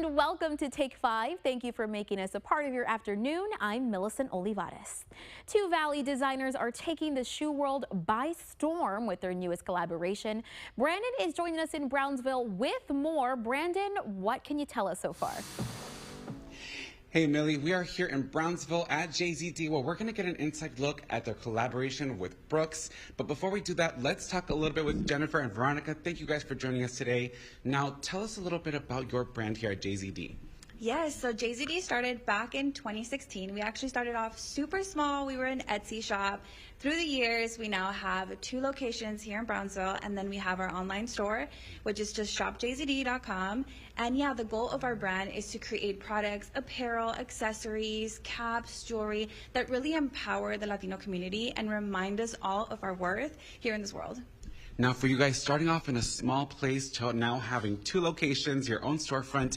and welcome to Take 5. Thank you for making us a part of your afternoon. I'm Millicent Olivares. Two Valley designers are taking the shoe world by storm with their newest collaboration. Brandon is joining us in Brownsville with more. Brandon, what can you tell us so far? Hey Millie, we are here in Brownsville at JZD where we're going to get an inside look at their collaboration with Brooks. But before we do that, let's talk a little bit with Jennifer and Veronica. Thank you guys for joining us today. Now tell us a little bit about your brand here at JZD. Yes, so JZD started back in 2016. We actually started off super small. We were an Etsy shop. Through the years, we now have 2 locations here in Brownsville, and then we have our online store, which is just shopjzd.com. And yeah, the goal of our brand is to create products, apparel, accessories, caps, jewelry that really empower the Latino community and remind us all of our worth here in this world. Now for you guys starting off in a small place to now having 2 locations, your own storefront,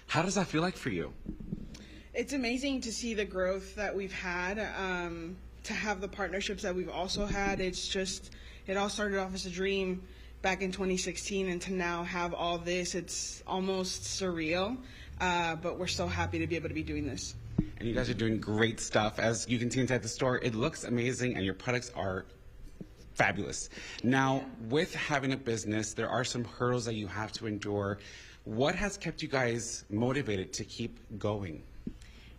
how does that feel like for you? It's amazing to see the growth that we've had, to have the partnerships that we've also had. It's just, it all started off as a dream back in 2016, and to now have all this, it's almost surreal, but we're so happy to be able to be doing this. And you guys are doing great stuff. As you can see inside the store, it looks amazing and your products are fabulous. Now, with having a business, there are some hurdles that you have to endure. What has kept you guys motivated to keep going?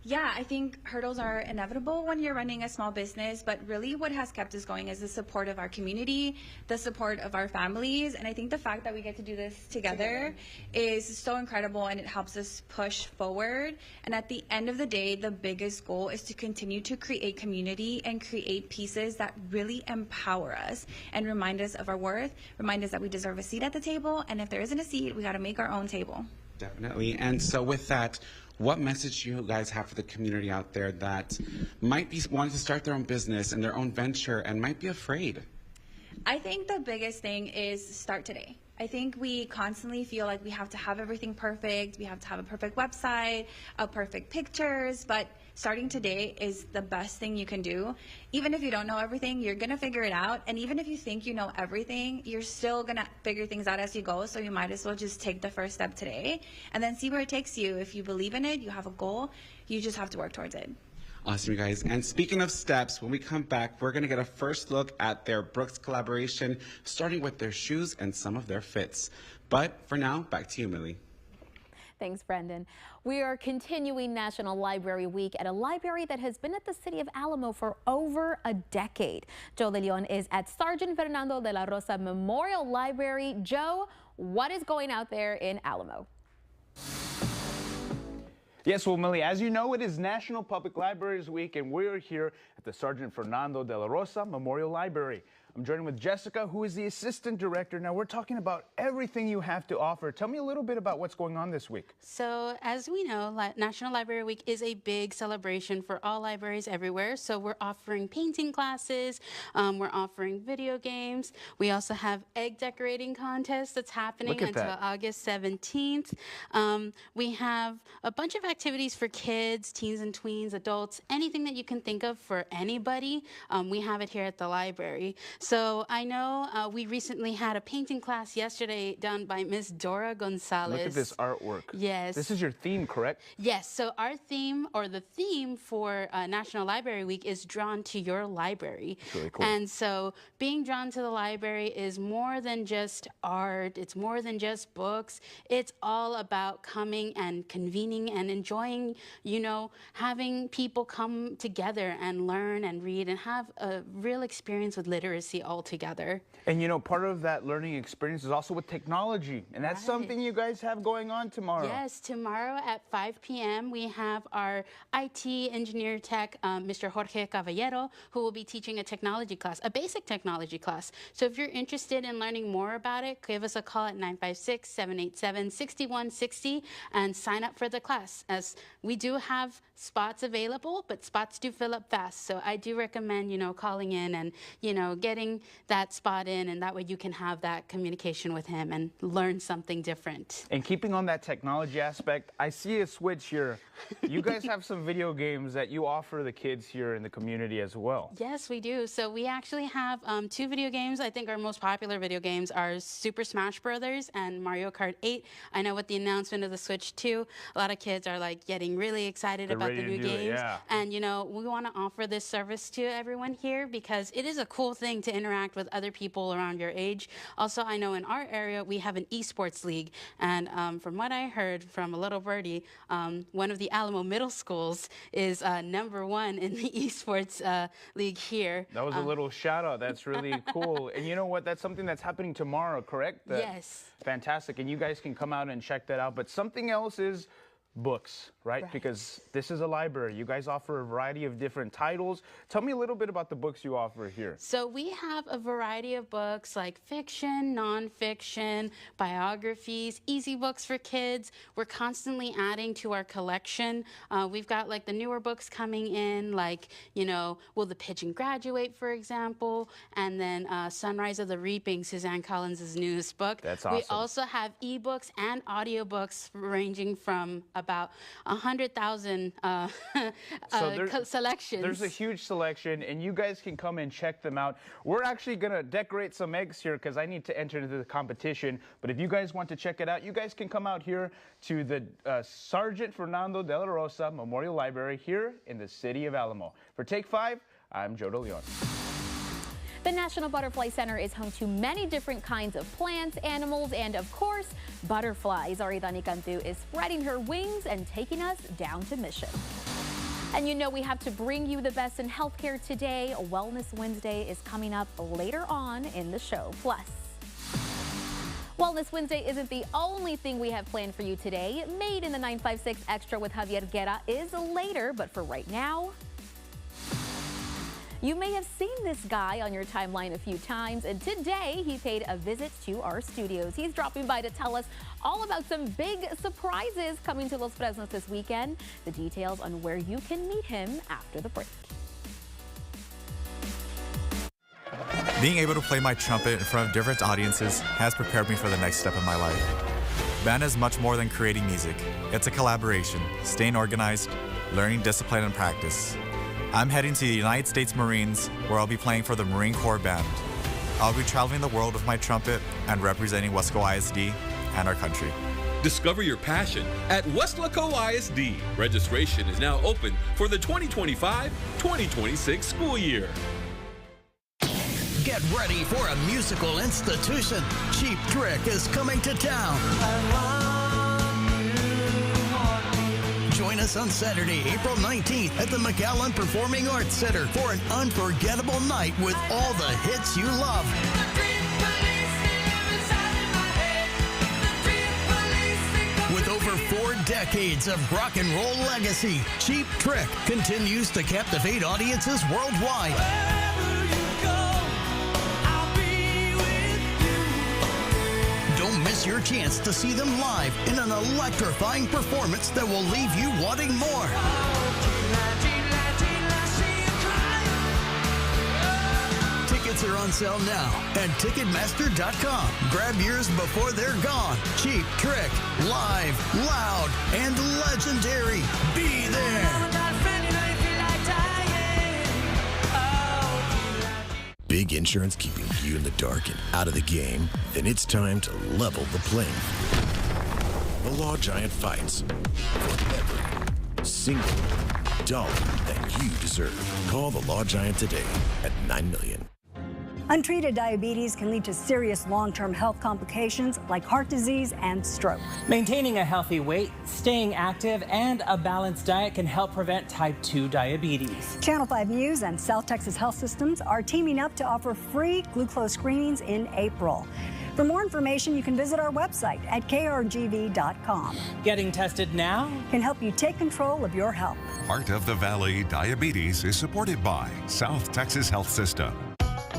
Yeah, I think hurdles are inevitable when you're running a small business, but really what has kept us going is the support of our community, the support of our families, and I think the fact that we get to do this together is so incredible, and it helps us push forward. And at the end of the day, the biggest goal is to continue to create community and create pieces that really empower us and remind us of our worth, remind us that we deserve a seat at the table, and if there isn't a seat, we got to make our own table. Definitely. And so with that, what message do you guys have for the community out there that might be wanting to start their own business and their own venture and might be afraid? I think the biggest thing is start today. I think we constantly feel like we have to have everything perfect. We have to have a perfect website, perfect pictures, but starting today is the best thing you can do. Even if you don't know everything, you're gonna figure it out. And even if you think you know everything, you're still gonna figure things out as you go. So you might as well just take the first step today and then see where it takes you. If you believe in it, you have a goal, you just have to work towards it. Awesome, you guys. And speaking of steps, when we come back, we're going to get a first look at their Brooks collaboration, starting with their shoes and some of their fits. But for now, back to you, Millie. Thanks, Brendan. We are continuing National Library Week at a library that has been at the city of Alamo for over a decade. Joe De Leon is at Sergeant Fernando de la Rosa Memorial Library. Joe, what is going out there in Alamo? Yes, well, Millie, as you know, it is National Public Libraries Week, and we're here at the Sergeant Fernando de la Rosa Memorial Library. I'm joining with Jessica, who is the Assistant Director. Now, we're talking about everything you have to offer. Tell me a little bit about what's going on this week. So, as we know, National Library Week is a big celebration for all libraries everywhere. So, we're offering painting classes, we're offering video games. We also have egg decorating contest that's happening until August 17th. We have a bunch of activities for kids, teens and tweens, adults, anything that you can think of for anybody. We have it here at the library. So I know we recently had a painting class yesterday done by Miss Dora Gonzalez. Look at this artwork. Yes. This is your theme, correct? Yes. So our theme, or the theme for National Library Week, is drawn to your library. That's really cool. And so being drawn to the library is more than just art. It's more than just books. It's all about coming and convening and enjoying, you know, having people come together and learn and read and have a real experience with literacy all together. And you know, part of that learning experience is also with technology, and that's something you guys have going on tomorrow. Yes, tomorrow at 5 p.m. we have our IT engineer tech, Mr. Jorge Caballero, who will be teaching a technology class, a basic technology class. So if you're interested in learning more about it, give us a call at 956-787-6160 and sign up for the class, as we do have spots available, but spots do fill up fast. So I do recommend, you know, calling in and, you know, getting getting that spot in, and that way you can have that communication with him and learn something different. And keeping on that technology aspect, I see a switch here. You guys have some video games that you offer the kids here in the community as well. Yes, we do. So we actually have 2 video games. I think our most popular video games are Super Smash Brothers and Mario Kart 8. I know with the announcement of the Switch 2, a lot of kids are like getting really excited about the new games. And you know, we want to offer this service to everyone here because it is a cool thing to interact with other people around your age. Also, I know in our area we have an esports league, and from what I heard from a little birdie, one of the Alamo middle schools is #1 in the esports league here. That was a little shout out. That's really cool. And you know what? That's something that's happening tomorrow, correct? Yes. Fantastic. And you guys can come out and check that out. But something else is books, right? Because this is a library. You guys offer a variety of different titles. Tell me a little bit about the books you offer here. So we have a variety of books like fiction, nonfiction, biographies, easy books for kids. We're constantly adding to our collection. We've got like the newer books coming in, like, you know, Will the Pigeon Graduate, for example, and then Sunrise of the Reaping, Suzanne Collins' newest book. That's awesome. We also have ebooks and audiobooks ranging from about 100,000 selections. There's a huge selection, and you guys can come and check them out. We're actually going to decorate some eggs here because I need to enter into the competition. But if you guys want to check it out, you guys can come out here to the Sergeant Fernando de la Rosa Memorial Library here in the city of Alamo. For Take 5, I'm Joe De Leon. The National Butterfly Center is home to many different kinds of plants, animals, and of course, butterflies. Aridani Cantu is spreading her wings and taking us down to mission. And you know we have to bring you the best in healthcare today. Wellness Wednesday is coming up later on in the show. Plus, Wellness Wednesday isn't the only thing we have planned for you today. Made in the 956 Extra with Javier Guerra is later, but for right now, you may have seen this guy on your timeline a few times, and today he paid a visit to our studios. He's dropping by to tell us all about some big surprises coming to Los Fresnos this weekend. The details on where you can meet him after the break. Being able to play my trumpet in front of different audiences has prepared me for the next step in my life. Band is much more than creating music. It's a collaboration, staying organized, learning discipline and practice. I'm heading to the United States Marines, where I'll be playing for the Marine Corps Band. I'll be traveling the world with my trumpet and representing Wesco ISD and our country. Discover your passion at Weslaco ISD. Registration is now open for the 2025-2026 school year. Get ready for a musical institution. Cheap Trick is coming to town. Join us on Saturday, April 19th at the McAllen Performing Arts Center for an unforgettable night with all the hits you love. With over 4 decades of rock and roll legacy, Cheap Trick continues to captivate audiences worldwide. Don't miss your chance to see them live in an electrifying performance that will leave you wanting more. Tickets are on sale now at Ticketmaster.com. Grab yours before they're gone. Cheap Trick, live, loud, and legendary. Be there. Big insurance keeping you in the dark and out of the game? Then it's time to level the playing field. The Law Giant fights for every single dollar that you deserve. Call the Law Giant today at $9 million. Untreated diabetes can lead to serious long-term health complications like heart disease and stroke. Maintaining a healthy weight, staying active, and a balanced diet can help prevent type 2 diabetes. Channel 5 News and South Texas Health Systems are teaming up to offer free glucose screenings in April. For more information, you can visit our website at krgv.com. Getting tested now can help you take control of your health. Heart of the Valley Diabetes is supported by South Texas Health System.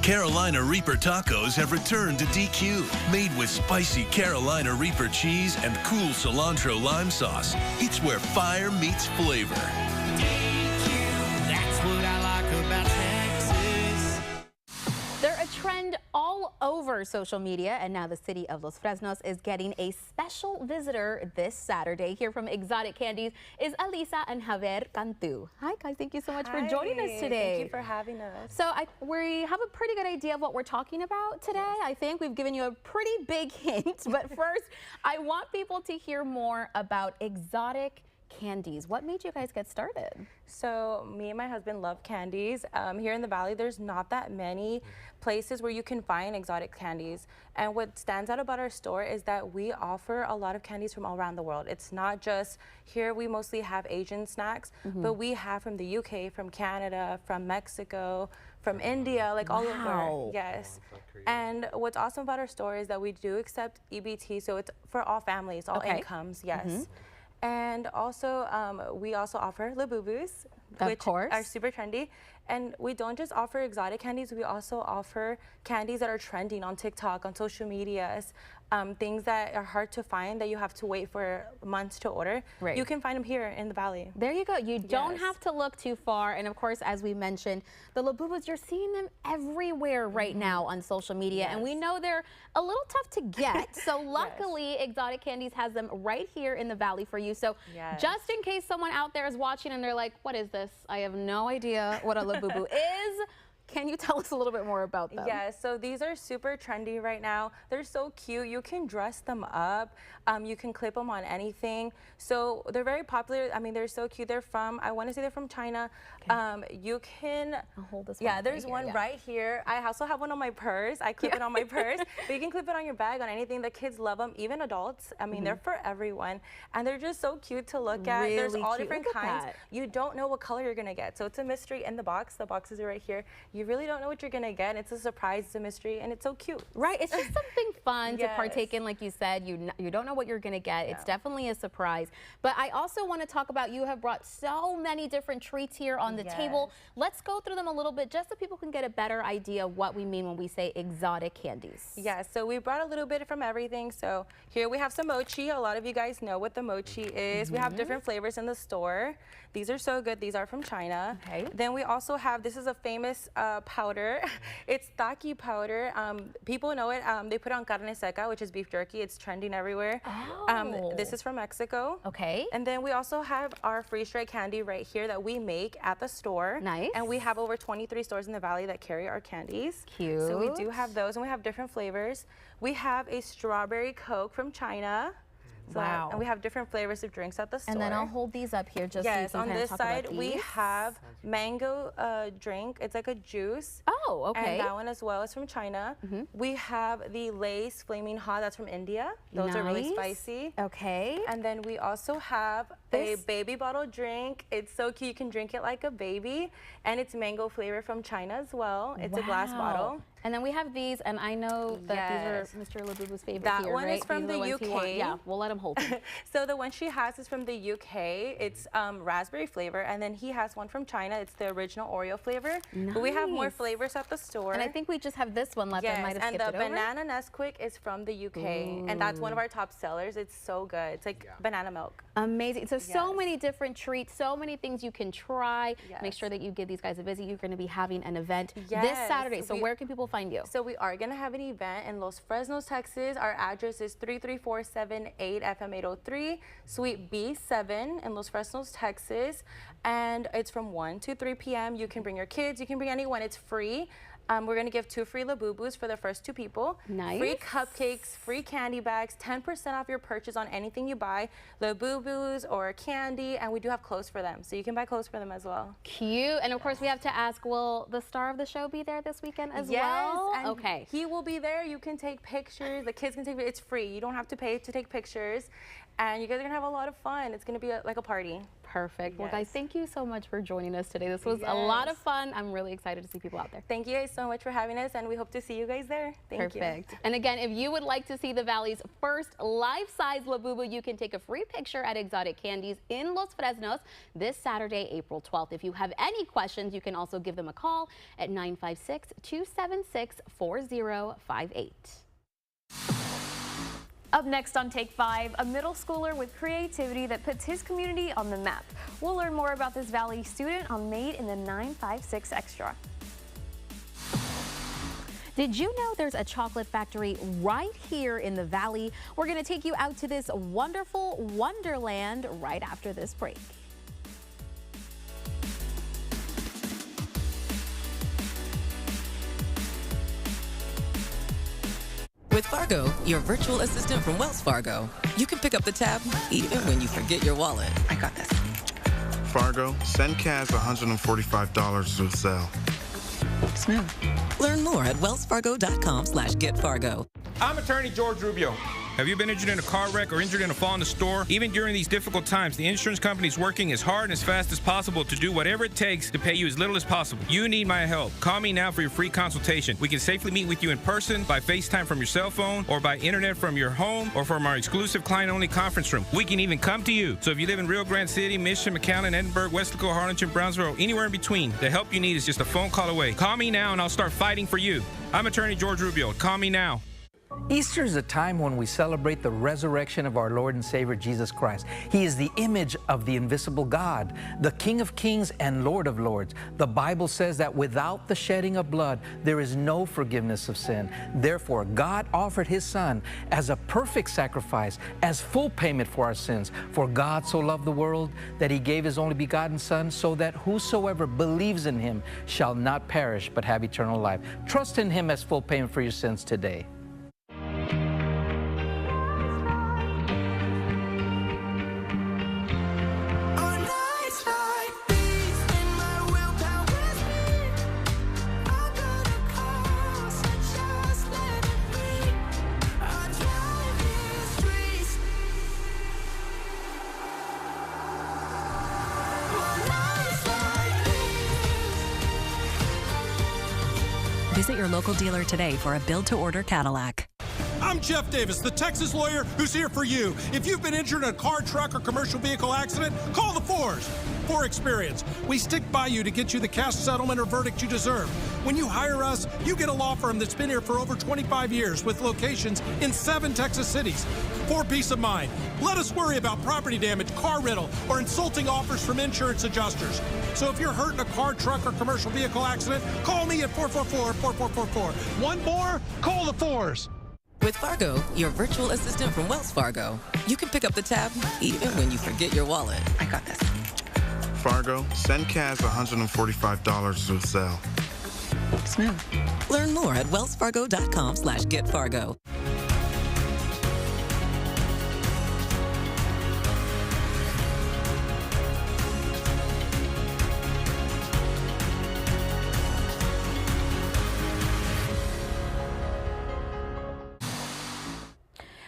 Carolina Reaper tacos have returned to DQ. Made with spicy Carolina Reaper cheese and cool cilantro lime sauce. It's where fire meets flavor. DQ, that's what I like about Texas. They're a her social media, and now the city of Los Fresnos is getting a special visitor this Saturday. Here from Exotic Candies is Alisa and Javier Cantu. Hi guys, thank you so much for joining us today. Thank you for having us. So we have a pretty good idea of what we're talking about today. I think we've given you a pretty big hint, but first I want people to hear more about Exotic Candies. What made you guys get started? So me and my husband love candies. Here in the Valley, there's not that many places where you can find exotic candies. And what stands out about our store is that we offer a lot of candies from all around the world. It's not just here, we mostly have Asian snacks, but we have from the UK, from Canada, from Mexico, from India, like all over. Yes. And what's awesome about our store is that we do accept EBT, so it's for all families, all incomes, yes. And also, we also offer Labubus, which are super trendy. And we don't just offer exotic candies, we also offer candies that are trending on TikTok, on social medias, things that are hard to find that you have to wait for months to order. Right. You can find them here in the Valley. There you go. You don't have to look too far. And of course, as we mentioned, the Labubus, you're seeing them everywhere right now on social media. And we know they're a little tough to get. So luckily, Exotic Candies has them right here in the Valley for you. So just in case someone out there is watching and they're like, what is this? I have no idea what a Labubu is. Can you tell us a little bit more about them? Yeah, so these are super trendy right now. They're so cute. You can dress them up. You can clip them on anything. So they're very popular. I mean, they're so cute. They're from, I want to say they're from China. You can, I'll hold this one there's one right here. I also have one on my purse. I clip it on my purse. But you can clip it on your bag, on anything. The kids love them, even adults. I mean, they're for everyone. And they're just so cute to look at. Really there's all cute. different kinds. You don't know what color you're going to get. So it's a mystery in the box. The boxes are right here. You really don't know what you're gonna get. It's a surprise, it's a mystery, and it's so cute. Right, it's just something fun to partake in, like you said. You don't know what you're gonna get. It's definitely a surprise. But I also want to talk about, you have brought so many different treats here on the table. Let's go through them a little bit just so people can get a better idea of what we mean when we say exotic candies. Yeah, so we brought a little bit from everything. So here we have some mochi. A lot of you guys know what the mochi is. We have different flavors in the store. These are so good. These are from China. Then we also have, this is a famous powder. It's taki powder. People know it. They put it on carne seca, which is beef jerky. It's trending everywhere. This is from Mexico. And then we also have our freeze-dried candy right here that we make at the store. Nice. And we have over 23 stores in the Valley that carry our candies. Cute. So we do have those, and we have different flavors. We have a strawberry Coke from China. So, wow. And we have different flavors of drinks at the store. And then I'll hold these up here just so you can on kind of this talk side about we these. have mango drink. It's like a juice. Oh, okay. And that one as well is from China. We have the Lay's Flaming Hot. That's from India. Those are really spicy. Okay. And then we also have a baby bottle drink. It's so cute. You can drink it like a baby. And it's mango flavor from China as well. It's a glass bottle. And then we have these, and I know that these are Mr. Labubu's favorite. That here, one right? is from These the are the ones UK. Yeah, we'll let him hold them. So the one she has is from the UK. It's raspberry flavor, and then he has one from China. It's the original Oreo flavor. Nice. But we have more flavors at the store. And I think we just have this one left. I might have skipped and the it over. banana Nesquik is from the UK, and that's one of our top sellers. It's so good. It's like banana milk. Amazing. So, so many different treats, so many things you can try. Make sure that you give these guys a visit. You're going to be having an event this Saturday. So where can people find you? So we are going to have an event in Los Fresnos, Texas. Our address is 33478 FM 803, Suite B7 in Los Fresnos, Texas. And it's from 1 to 3 p.m. You can bring your kids. You can bring anyone. It's free. We're going to give 2 free Labubus for the first 2 people. Nice. Free cupcakes, free candy bags, 10% off your purchase on anything you buy, Labubus or candy, and we do have clothes for them. So you can buy clothes for them as well. Cute. And of course, we have to ask, will the star of the show be there this weekend as well? And okay. He will be there. You can take pictures. The kids can take pictures. It's free. You don't have to pay to take pictures. And you guys are going to have a lot of fun. It's going to be like a party. Perfect. Well, guys, thank you so much for joining us today. This was a lot of fun. I'm really excited to see people out there. Thank you guys so much for having us, and we hope to see you guys there. Thank you. Perfect. And again, if you would like to see the Valley's first life-size Labubu, you can take a free picture at Exotic Candies in Los Fresnos this Saturday, April 12th. If you have any questions, you can also give them a call at 956-276-4058. Up next on Take 5, a middle schooler with creativity that puts his community on the map. We'll learn more about this Valley student on Made in the 956 Extra. Did you know there's a chocolate factory right here in the Valley? We're going to take you out to this wonderful wonderland right after this break. With Fargo, your virtual assistant from Wells Fargo, you can pick up the tab even when you forget your wallet. I got this. Fargo, send Kaz $145 with Zelle. Smooth. Learn more at wellsfargo.com/getfargo. I'm attorney George Rubio. Have you been injured in a car wreck or injured in a fall in the store? Even during these difficult times, the insurance company is working as hard and as fast as possible to do whatever it takes to pay you as little as possible. You need my help. Call me now for your free consultation. We can safely meet with you in person, by FaceTime from your cell phone, or by internet from your home, or from our exclusive client-only conference room. We can even come to you. So if you live in Rio Grande City, Mission, McAllen, Edinburgh, Weslaco, Harlingen, Brownsville, anywhere in between, the help you need is just a phone call away. Call me now and I'll start fighting for you. I'm attorney George Rubio. Call me now. Easter is a time when we celebrate the resurrection of our Lord and Savior Jesus Christ. He is the image of the invisible God, the King of Kings and Lord of Lords. The Bible says that without the shedding of blood, there is no forgiveness of sin. Therefore, God offered His Son as a perfect sacrifice, as full payment for our sins. For God so loved the world that He gave His only begotten Son, so that whosoever believes in Him shall not perish but have eternal life. Trust in Him as full payment for your sins today. Visit your local dealer today for a build-to-order Cadillac. I'm Jeff Davis, the Texas lawyer who's here for you. If you've been injured in a car, truck, or commercial vehicle accident, call the Fours. For experience, we stick by you to get you the cash settlement or verdict you deserve. When you hire us, you get a law firm that's been here for over 25 years with locations in 7 Texas cities. For peace of mind, let us worry about property damage, car rental, or insulting offers from insurance adjusters. So if you're hurt in a car, truck, or commercial vehicle accident, call me at 444-4444. One more, call the Fours. With Fargo, your virtual assistant from Wells Fargo, you can pick up the tab even when you forget your wallet. I got this. Fargo, send Kaz $145 with Zelle. Smooth. Learn more at wellsfargo.com/getfargo.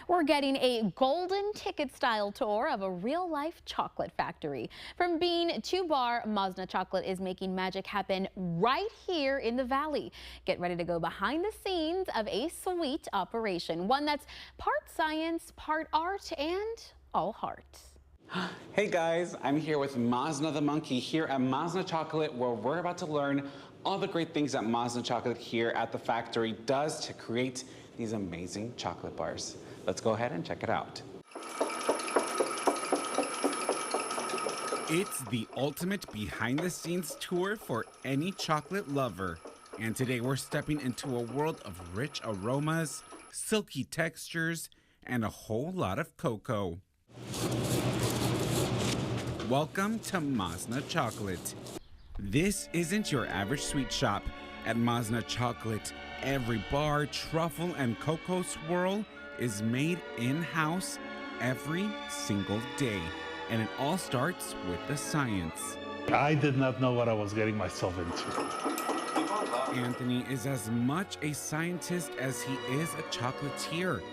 We're getting a golden ticket style tour of a real-life chocolate factory. From bean to bar, Mazna Chocolate is making magic happen right here in the Valley. Get ready to go behind the scenes of a sweet operation, one that's part science, part art, and all heart. Hey guys, I'm here with Mazna the monkey here at Mazna Chocolate, where we're about to learn all the great things that Mazna Chocolate here at the factory does to create these amazing chocolate bars. Let's go ahead and check it out. It's the ultimate behind-the-scenes tour for any chocolate lover. And today we're stepping into a world of rich aromas, silky textures, and a whole lot of cocoa. Welcome to Mazna Chocolate. This isn't your average sweet shop. At Mazna Chocolate, every bar, truffle, and cocoa swirl is made in-house every single day. And it all starts with the science. I did not know what I was getting myself into. Anthony is as much a scientist as he is a chocolatier.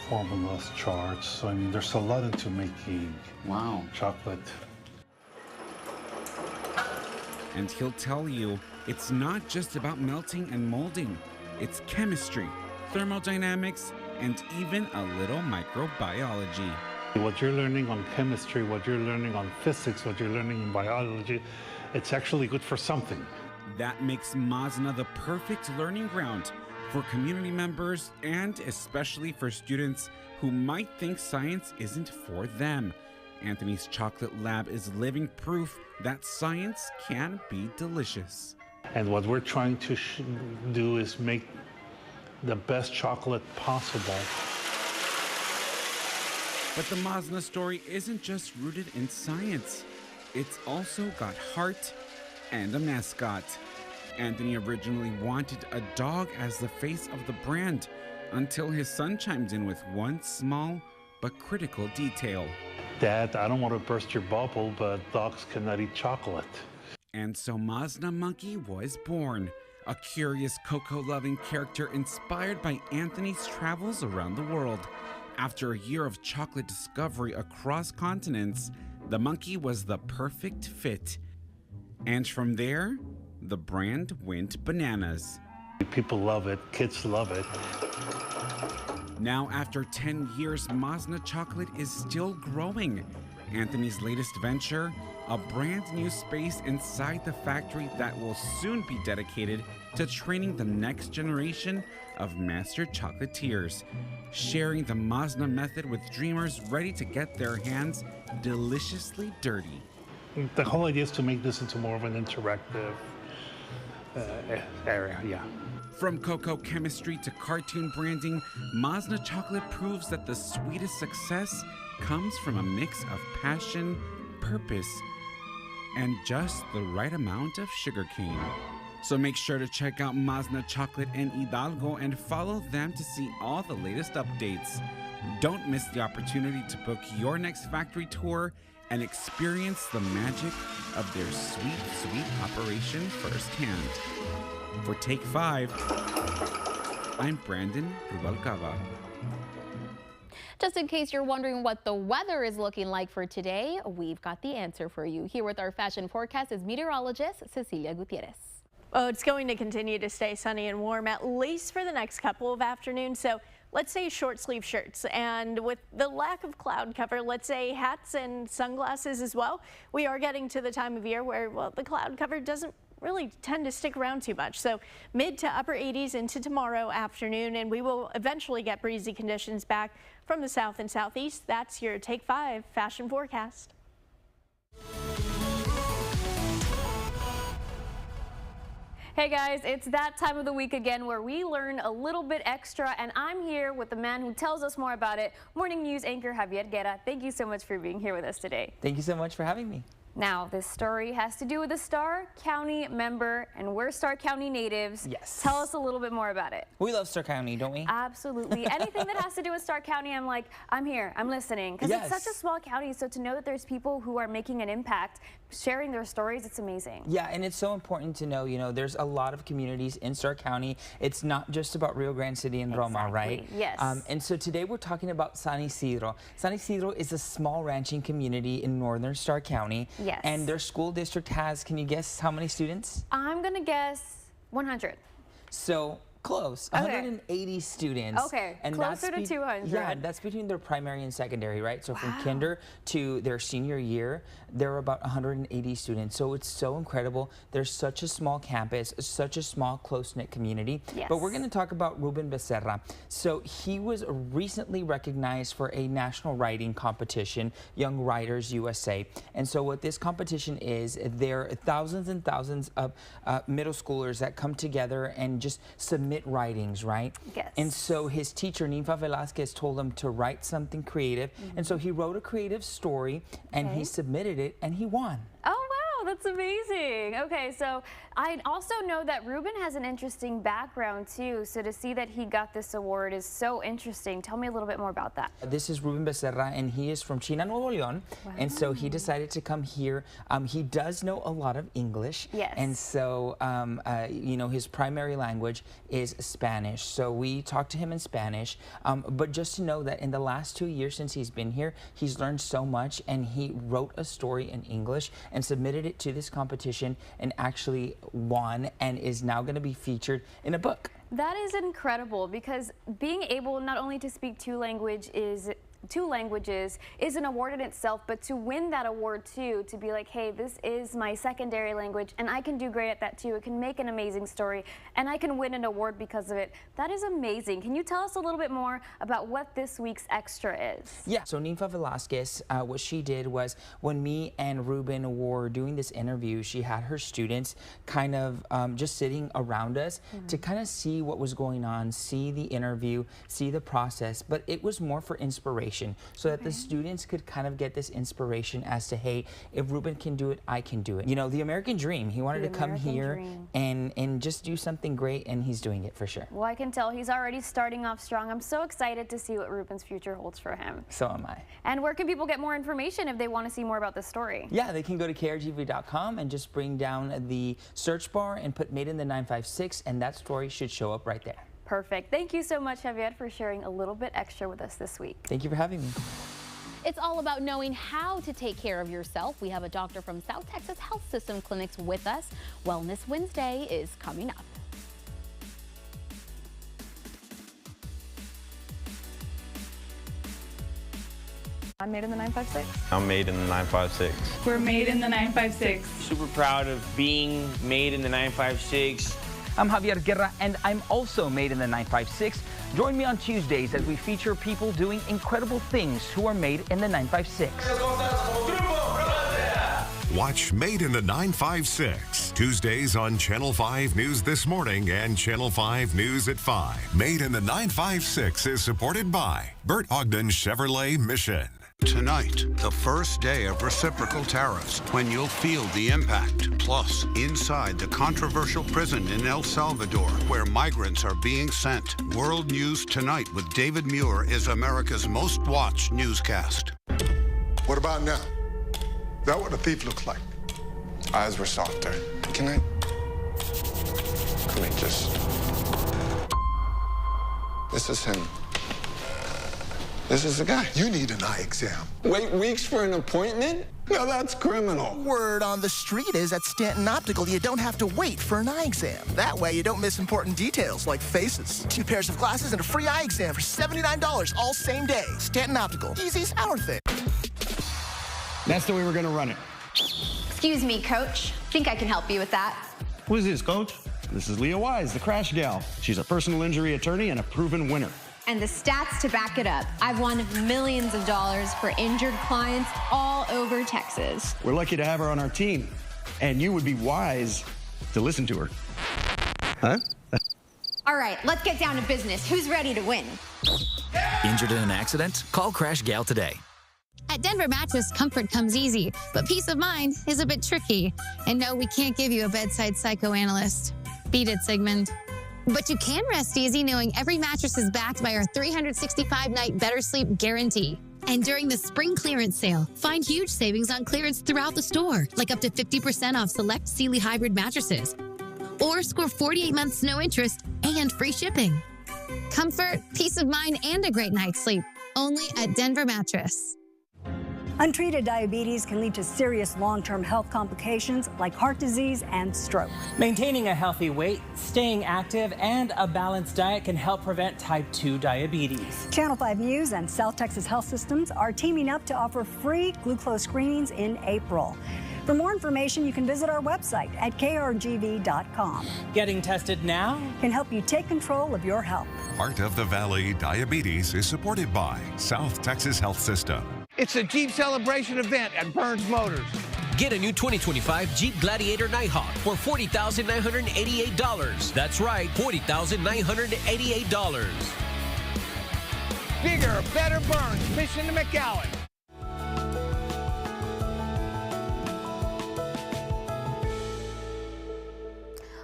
Formulas, charts, so I mean, there's a lot into making chocolate. And he'll tell you, it's not just about melting and molding. It's chemistry, thermodynamics, and even a little microbiology. What you're learning on chemistry, what you're learning on physics, what you're learning in biology, it's actually good for something. That makes Mazna the perfect learning ground for community members and especially for students who might think science isn't for them. Anthony's Chocolate Lab is living proof that science can be delicious. And what we're trying to do is make the best chocolate possible. But the Mazna story isn't just rooted in science. It's also got heart and a mascot. Anthony originally wanted a dog as the face of the brand until his son chimes in with one small but critical detail. Dad, I don't want to burst your bubble, but dogs cannot eat chocolate. And so Mazna Monkey was born, a curious cocoa-loving character inspired by Anthony's travels around the world. After a year of chocolate discovery across continents, the monkey was the perfect fit. And from there, the brand went bananas. People love it, kids love it. Now, after 10 years, Mazna Chocolate is still growing. Anthony's latest venture, a brand new space inside the factory that will soon be dedicated to training the next generation of master chocolatiers, sharing the Mazna method with dreamers ready to get their hands deliciously dirty. The whole idea is to make this into more of an interactive area, yeah. From cocoa chemistry to cartoon branding, Mazna Chocolate proves that the sweetest success comes from a mix of passion, purpose, and just the right amount of sugarcane. So make sure to check out Mazna Chocolate in Hidalgo and follow them to see all the latest updates. Don't miss the opportunity to book your next factory tour and experience the magic of their sweet, sweet operation firsthand. For Take 5, I'm Brandon Rubalcaba. Just in case you're wondering what the weather is looking like for today, we've got the answer for you. Here with our fashion forecast is meteorologist Cecilia Gutierrez. Well, it's going to continue to stay sunny and warm, at least for the next couple of afternoons. So let's say short sleeve shirts, and with the lack of cloud cover, let's say hats and sunglasses as well. We are getting to the time of year where, well, the cloud cover doesn't really tend to stick around too much. So mid to upper 80s into tomorrow afternoon, and we will eventually get breezy conditions back from the south and southeast. That's your Take 5 fashion forecast. Hey guys, it's that time of the week again where we learn a little bit extra, and I'm here with the man who tells us more about it, Morning News anchor Javier Guerra. Thank you so much for being here with us today. Thank you so much for having me. Now, this story has to do with a Starr County member, and we're Starr County natives. Yes. Tell us a little bit more about it. We love Starr County, don't we? Absolutely. Anything that has to do with Starr County, I'm like, I'm here, I'm listening. Because it's such a small county, so to know that there's people who are making an impact, sharing their stories, it's amazing. Yeah, and it's so important to know, you know, there's a lot of communities in Starr County. It's not just about Rio Grande City and Roma, right? Yes. And so today we're talking about San Isidro. San Isidro is a small ranching community in northern Starr County. Yes. And their school district has, can you guess how many students? I'm going to guess 100. So close, Okay. 180 students. Okay, and closer to 200. Yeah, that's between their primary and secondary, right? So from kinder to their senior year, there are about 180 students. So it's so incredible. There's such a small campus, such a small, close-knit community. Yes. But we're going to talk about Ruben Becerra. So he was recently recognized for a national writing competition, Young Writers USA. And so what this competition is, there are thousands and thousands of middle schoolers that come together and just submit writings, right? Yes. And so his teacher, Ninfa Velasquez, told him to write something creative. And so he wrote a creative story and he submitted it and he won. Oh, wow, that's amazing. Okay, so I also know that Ruben has an interesting background too. So to see that he got this award is so interesting. Tell me a little bit more about that. This is Ruben Becerra, and he is from China, Nuevo León. And so he decided to come here. He does know a lot of English. Yes. And so, you know, his primary language is Spanish. So we talked to him in Spanish. But just to know that in the last 2 years since he's been here, he's learned so much, and he wrote a story in English and submitted it to this competition and actually won and is now going to be featured in a book. That is incredible, because being able not only to speak two languages is 2 languages is an award in itself, but to win that award too, to be like, hey, this is my secondary language and I can do great at that too. It can make an amazing story and I can win an award because of it. That is amazing. Can you tell us a little bit more about what this week's extra is? Yeah, so Ninfa Velasquez, what she did was when me and Ruben were doing this interview, she had her students kind of just sitting around us to kind of see what was going on, see the interview, see the process, but it was more for inspiration so that the students could kind of get this inspiration as to, hey, if Ruben can do it, I can do it. You know, the American dream. He wanted to come here and just do something great, and he's doing it for sure. Well, I can tell he's already starting off strong. I'm so excited to see what Ruben's future holds for him. So am I. And where can people get more information if they want to see more about this story? Yeah, they can go to krgv.com and just bring down the search bar and put Made in the 956, and that story should show up right there. Perfect. Thank you so much, Javier, for sharing a little bit extra with us this week. Thank you for having me. It's all about knowing how to take care of yourself. We have a doctor from South Texas Health System Clinics with us. Wellness Wednesday is coming up. I'm Made in the 956. I'm Made in the 956. We're Made in the 956. Super proud of being Made in the 956. I'm Javier Guerra, and I'm also Made in the 956. Join me on Tuesdays as we feature people doing incredible things who are made in the 956. Watch Made in the 956, Tuesdays on Channel 5 News This Morning and Channel 5 News at 5. Made in the 956 is supported by Bert Ogden Chevrolet Mission. Tonight, the first day of reciprocal tariffs, when you'll feel the impact. Plus, inside the controversial prison in El Salvador, where migrants are being sent. World News Tonight with David Muir is America's most watched newscast. What about now? Is that what a thief looks like? Eyes were softer. Can I just... This is him. This is the guy. You need an eye exam. Wait weeks for an appointment? Now that's criminal. Word on the street is at Stanton Optical, you don't have to wait for an eye exam. That way you don't miss important details like faces. 2 pairs of glasses and a free eye exam for $79 all same day. Stanton Optical. Easy's our thing. That's the way we're going to run it. Excuse me, Coach. Think I can help you with that. Who's this, Coach? This is Leah Wise, the Crash Gal. She's a personal injury attorney and a proven winner. And the stats to back it up. I've won millions of dollars for injured clients all over Texas. We're lucky to have her on our team. And you would be wise to listen to her. Huh? All right, let's get down to business. Who's ready to win? Injured in an accident? Call Crash Gal today. At Denver Mattress, comfort comes easy, but peace of mind is a bit tricky. And no, we can't give you a bedside psychoanalyst. Beat it, Sigmund. But you can rest easy knowing every mattress is backed by our 365-night Better Sleep guarantee. And during the spring clearance sale, find huge savings on clearance throughout the store, like up to 50% off select Sealy hybrid mattresses. Or score 48 months no interest and free shipping. Comfort, peace of mind, and a great night's sleep. Only at Denver Mattress. Untreated diabetes can lead to serious long-term health complications like heart disease and stroke. Maintaining a healthy weight, staying active, and a balanced diet can help prevent type 2 diabetes. Channel 5 News and South Texas Health Systems are teaming up to offer free glucose screenings in April. For more information, you can visit our website at krgv.com. Getting tested now can help you take control of your health. Heart of the Valley Diabetes is supported by South Texas Health System. It's a Jeep celebration event at Burns Motors. Get a new 2025 Jeep Gladiator Nighthawk for $40,988. That's right, $40,988. Bigger, better Burns. Mission to McAllen.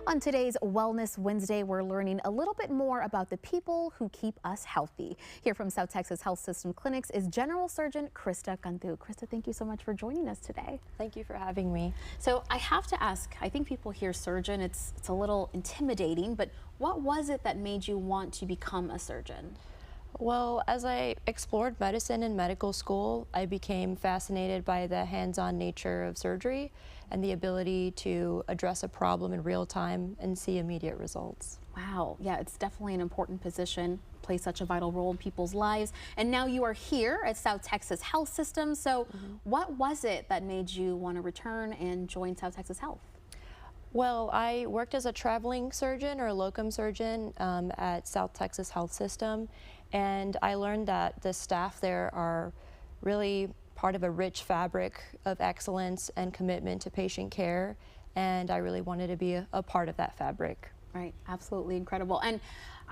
On today's Wellness Wednesday, we're learning a little bit more about the people who keep us healthy. Here from South Texas Health System Clinics is General Surgeon Krista Cantu. Krista, thank you so much for joining us today. Thank you for having me. So I have to ask, I think people hear surgeon, it's a little intimidating, but what was it that made you want to become a surgeon? Well, as I explored medicine in medical school, I became fascinated by the hands-on nature of surgery and the ability to address a problem in real time and see immediate results. Wow, yeah, it's definitely an important position. play such a vital role in people's lives. And now you are here at South Texas Health System. So what was it that made you want to return and join South Texas Health? Well, I worked as a traveling surgeon or a locum surgeon at South Texas Health System, and I learned that the staff there are really part of a rich fabric of excellence and commitment to patient care, and I really wanted to be a part of that fabric. Right, absolutely incredible. And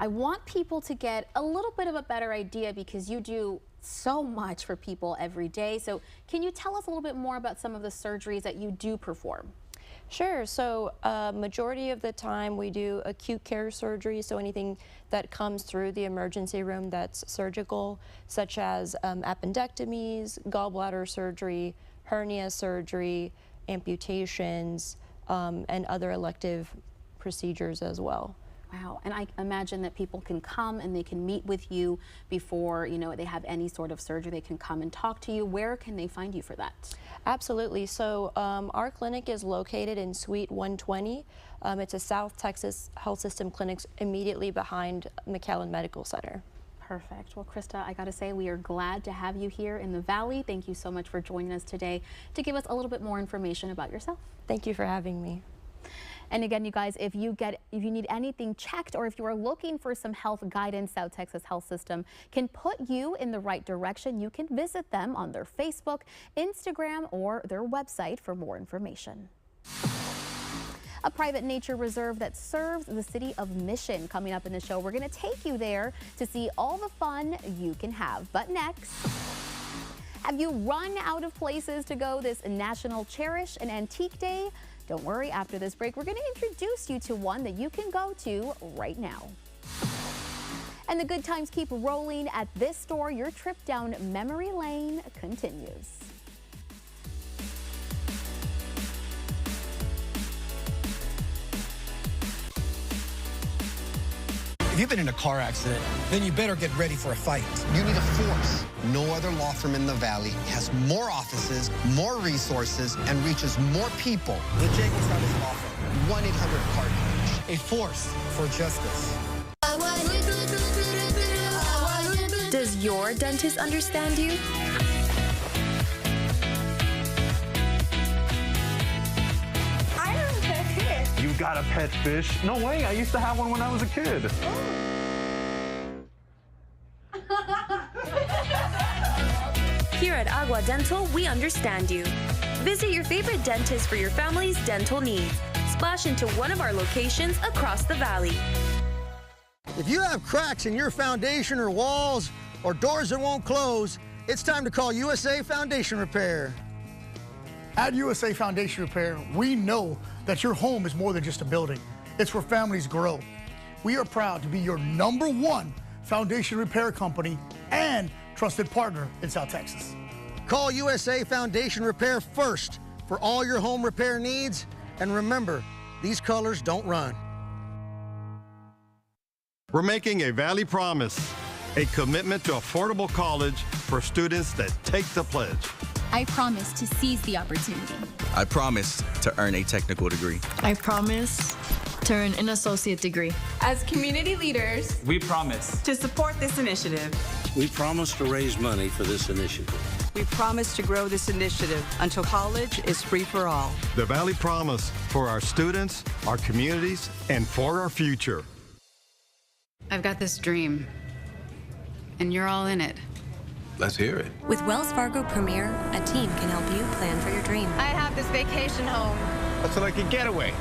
I want people to get a little bit of a better idea because you do so much for people every day. So can you tell us a little bit more about some of the surgeries that you do perform? Sure. So majority of the time we do acute care surgery, so anything that comes through the emergency room that's surgical, such as appendectomies, gallbladder surgery, hernia surgery, amputations, and other elective procedures as well. Wow, and I imagine that people can come and they can meet with you before, you know, they have any sort of surgery. They can come and talk to you. Where can they find you for that? Absolutely. So our clinic is located in Suite 120. It's a South Texas Health System clinic immediately behind McAllen Medical Center. Perfect. Well, Krista, I got to say we are glad to have you here in the Valley. Thank you so much for joining us today to give us a little bit more information about yourself. Thank you for having me. And again, you guys, if you need anything checked or if you are looking for some health guidance, South Texas Health System can put you in the right direction. You can visit them on their Facebook, Instagram, or their website for more information. A private nature reserve that serves the city of Mission. Coming up in the show, we're going to take you there to see all the fun you can have. But next, have you run out of places to go this National Cherish an Antique Day? Don't worry, after this break, we're going to introduce you to one that you can go to right now. And the good times keep rolling at this store. Your trip down memory lane continues. If you've been in a car accident, then you better get ready for a fight. You need a force. No other law firm in the Valley has more offices, more resources, and reaches more people. The Jacobs Brothers Law Firm. 1-800-CARTAGE. A force for justice. Does your dentist understand you? You got a pet fish? No way, I used to have one when I was a kid. Here at Agua Dental, we understand you. Visit your favorite dentist for your family's dental needs. Splash into one of our locations across the Valley. If you have cracks in your foundation or walls or doors that won't close, it's time to call USA Foundation Repair. At USA Foundation Repair, we know that your home is more than just a building. It's where families grow. We are proud to be your #1 foundation repair company and trusted partner in South Texas. Call USA Foundation Repair first for all your home repair needs. And remember, these colors don't run. We're making a Valley promise, a commitment to affordable college for students that take the pledge. I promise to seize the opportunity. I promise to earn a technical degree. I promise to earn an associate degree. As community leaders, we promise to support this initiative. We promise to raise money for this initiative. We promise to grow this initiative until college is free for all. The Valley Promise for our students, our communities, and for our future. I've got this dream, and you're all in it. Let's hear it. With Wells Fargo Premier, a team can help you plan for your dream. I have this vacation home. That's like a getaway.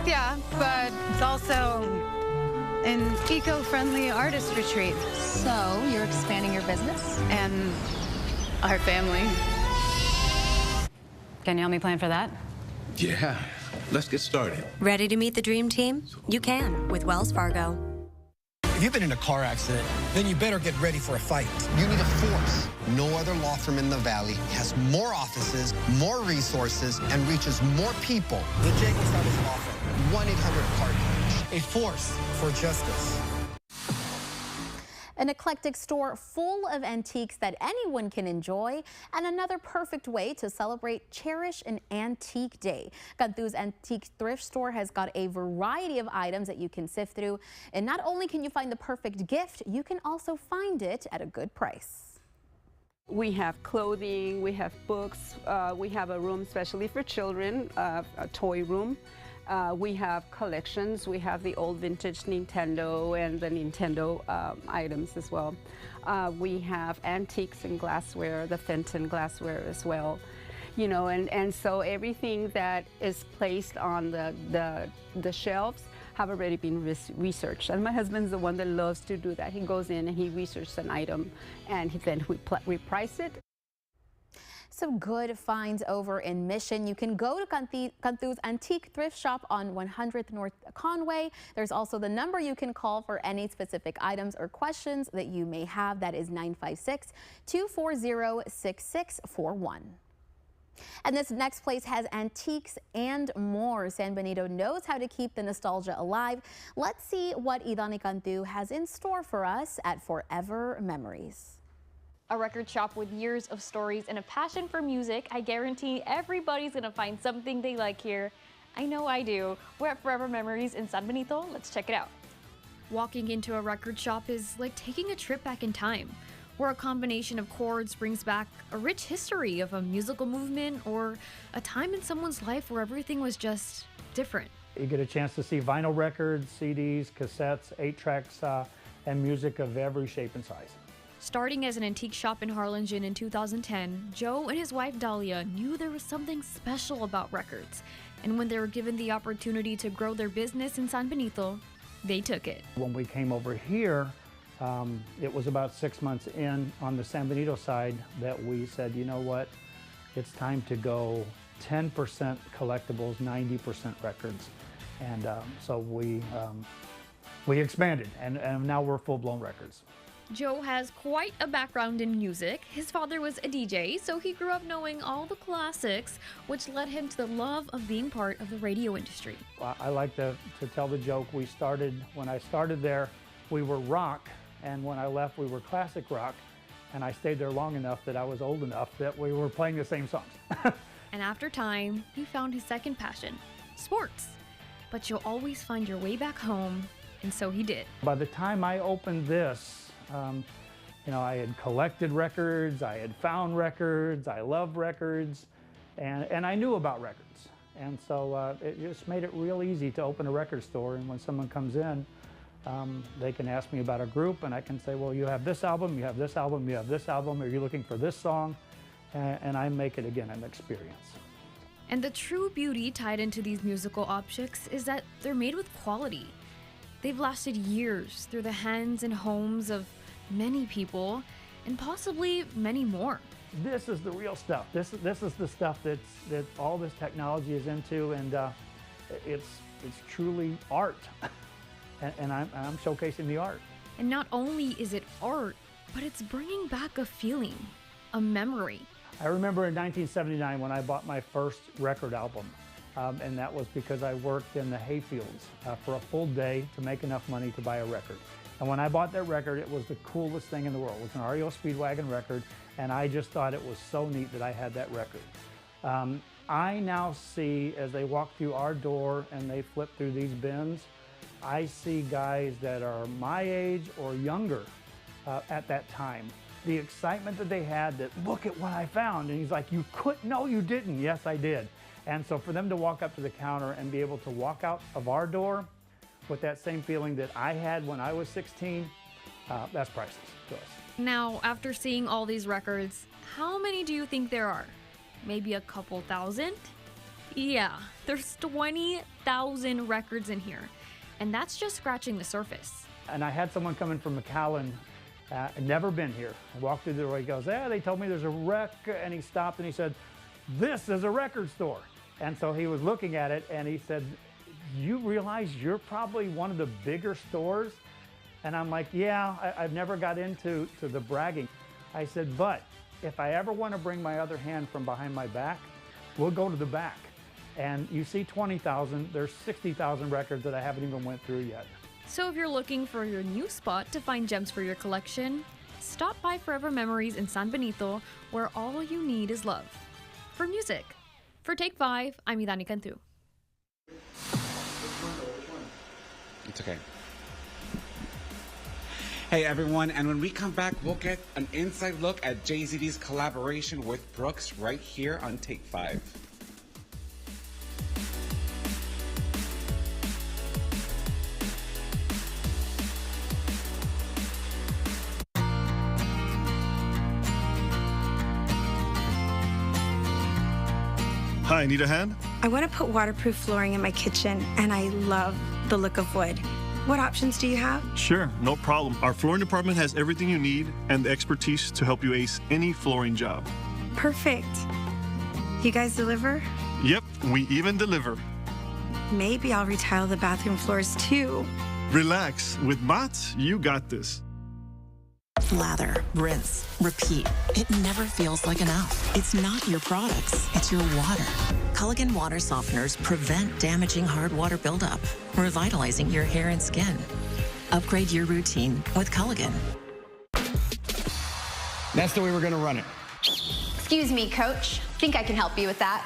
Yeah, but it's also an eco-friendly artist retreat. So, you're expanding your business? And our family. Can you help me plan for that? Yeah, let's get started. Ready to meet the dream team? You can with Wells Fargo. If you've been in a car accident, then you better get ready for a fight. You need a force. No other law firm in the Valley has more offices, more resources, and reaches more people. The Jacobs Brothers Law Firm. 1-800-CARTAGE. A force for justice. An eclectic store full of antiques that anyone can enjoy, and another perfect way to celebrate Cherish an Antique Day. Cantu's Antique Thrift Store has got a variety of items that you can sift through, and not only can you find the perfect gift, you can also find it at a good price. We have clothing, we have books, we have a room especially for children, a toy room. We have collections. We have the old vintage Nintendo and the Nintendo items as well. We have antiques and glassware, the Fenton glassware as well. You know, and so everything that is placed on the shelves have already been researched. And my husband's the one that loves to do that. He goes in and he researches an item, and then we price it. Some good finds over in Mission. You can go to Cantu's Antique Thrift Shop on 100th North Conway. There's also the number you can call for any specific items or questions that you may have. That is 956-240-6641. And this next place has antiques and more. San Benito knows how to keep the nostalgia alive. Let's see what Idani Cantu has in store for us at Forever Memories. A record shop with years of stories and a passion for music. I guarantee everybody's gonna find something they like here. I know I do. We're at Forever Memories in San Benito. Let's check it out. Walking into a record shop is like taking a trip back in time, where a combination of chords brings back a rich history of a musical movement or a time in someone's life where everything was just different. You get a chance to see vinyl records, CDs, cassettes, 8-tracks, and music of every shape and size. Starting as an antique shop in Harlingen in 2010, Joe and his wife Dahlia knew there was something special about records. And when they were given the opportunity to grow their business in San Benito, they took it. When we came over here, it was about 6 months in on the San Benito side that we said, you know what, it's time to go 10% collectibles, 90% records. And so we expanded, and now we're full-blown records. Joe has quite a background in music. His father was a DJ, so he grew up knowing all the classics, which led him to the love of being part of the radio industry. I like to tell the joke, when I started there, we were rock, and when I left, we were classic rock, and I stayed there long enough that I was old enough that we were playing the same songs. And after time, he found his second passion, sports. But you'll always find your way back home, and so he did. By the time I opened this, you know, I had collected records, I had found records, I love records, and I knew about records. And so it just made it real easy to open a record store, and when someone comes in, they can ask me about a group, and I can say, well, you have this album, you have this album, you have this album, are you looking for this song? And I make it, again, an experience. And the true beauty tied into these musical objects is that they're made with quality. They've lasted years through the hands and homes of many people, and possibly many more. This is the real stuff. This is the stuff that all this technology is into, and it's truly art. and I'm showcasing the art. And not only is it art, but it's bringing back a feeling, a memory. I remember in 1979 when I bought my first record album. And that was because I worked in the hayfields for a full day to make enough money to buy a record. And when I bought that record, it was the coolest thing in the world. It was an REO Speedwagon record, and I just thought it was so neat that I had that record. I now see, as they walk through our door and they flip through these bins, I see guys that are my age or younger at that time. The excitement that they had that, look at what I found. And he's like, you couldn't, no, you didn't. Yes, I did. And so for them to walk up to the counter and be able to walk out of our door with that same feeling that I had when I was 16, that's priceless to us. Now, after seeing all these records, how many do you think there are? Maybe a couple thousand? Yeah, there's 20,000 records in here. And that's just scratching the surface. And I had someone coming from McAllen, never been here. I walked through the door, he goes, yeah, they told me there's a wreck, and he stopped and he said, this is a record store. And so he was looking at it and he said, you realize you're probably one of the bigger stores? And I'm like, yeah, I've never got into the bragging. I said, but if I ever want to bring my other hand from behind my back, we'll go to the back. And you see 20,000, there's 60,000 records that I haven't even went through yet. So if you're looking for your new spot to find gems for your collection, stop by Forever Memories in San Benito, where all you need is love. For music. For Take 5, I'm Idani Cantu. It's okay. Hey everyone, and when we come back, we'll get an inside look at JZD's collaboration with Brooks right here on Take 5. Hi, need a hand? I want to put waterproof flooring in my kitchen, and I love the look of wood. What options do you have? Sure, no problem. Our flooring department has everything you need and the expertise to help you ace any flooring job. Perfect. You guys deliver? Yep, we even deliver. Maybe I'll retile the bathroom floors too. Relax. With Mott's, you got this. Lather, rinse, repeat. It never feels like enough. It's not your products, it's your water. Culligan water softeners prevent damaging hard water buildup, revitalizing your hair and skin. Upgrade your routine with Culligan. That's the way we're gonna run it. Excuse me, Coach. Think I can help you with that.